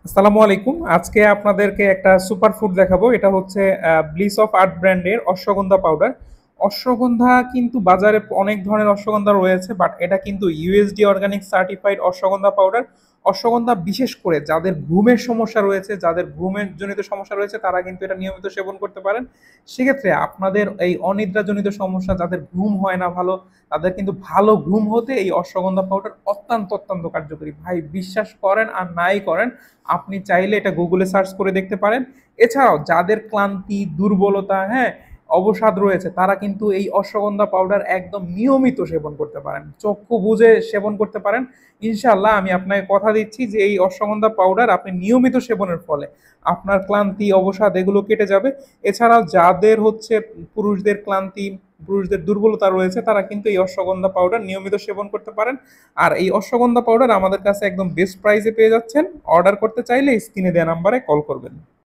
আসসালামু আলাইকুম। আজকে আপনাদেরকে একটা সুপার ফুড দেখাবো। এটা হচ্ছে ব্লিস অফ আর্ট ব্র্যান্ডের অশ্বগন্ধা পাউডার। অশ্বগন্ধা কিন্তু বাজারে অনেক ধরনের অশ্বগন্ধা রয়েছে, বাট এটা কিন্তু USD organic certified ashwagandha powder. Ashwagandha বিশেষ করে যাদের ঘুমের সমস্যা রয়েছে, যাদের ঘুমের জনিত সমস্যা রয়েছে তারা কিন্তু এটা নিয়মিত সেবন করতে পারেন। সেক্ষেত্রে আপনাদের এই অনিদ্রাজনিত সমস্যা, যাদের ঘুম হয় না ভালো, তাদের কিন্তু ভালো ঘুম হতে এই অশ্বগন্ধা পাউডার অত্যন্ত কার্যকরী। ভাই বিশ্বাস করেন আর নাই করেন, আপনি চাইলে এটা গুগলে সার্চ করে দেখতে পারেন। এছাড়াও যাদের ক্লান্তি, দুর্বলতা, হ্যাঁ, অবসাদ রয়েছে তারা কিন্তু এই অশ্বগন্ধা পাউডার একদম নিয়মিত সেবন করতে পারেন, চক্ষু বুজে সেবন করতে পারেন। ইনশাল্লাহ আমি আপনাকে কথা দিচ্ছি যে এই অশ্বগন্ধা পাউডার আপনি নিয়মিত সেবনের ফলে আপনার ক্লান্তি, অবসাদ এগুলো কেটে যাবে। এছাড়াও যাদের হচ্ছে পুরুষদের ক্লান্তি, পুরুষদের দুর্বলতা রয়েছে তারা কিন্তু এই অশ্বগন্ধা পাউডার নিয়মিত সেবন করতে পারেন। আর এই অশ্বগন্ধা পাউডার আমাদের কাছে একদম বেস্ট প্রাইসে পেয়ে যাচ্ছেন। অর্ডার করতে চাইলে স্ক্রিনে দেওয়া নাম্বারে কল করবেন।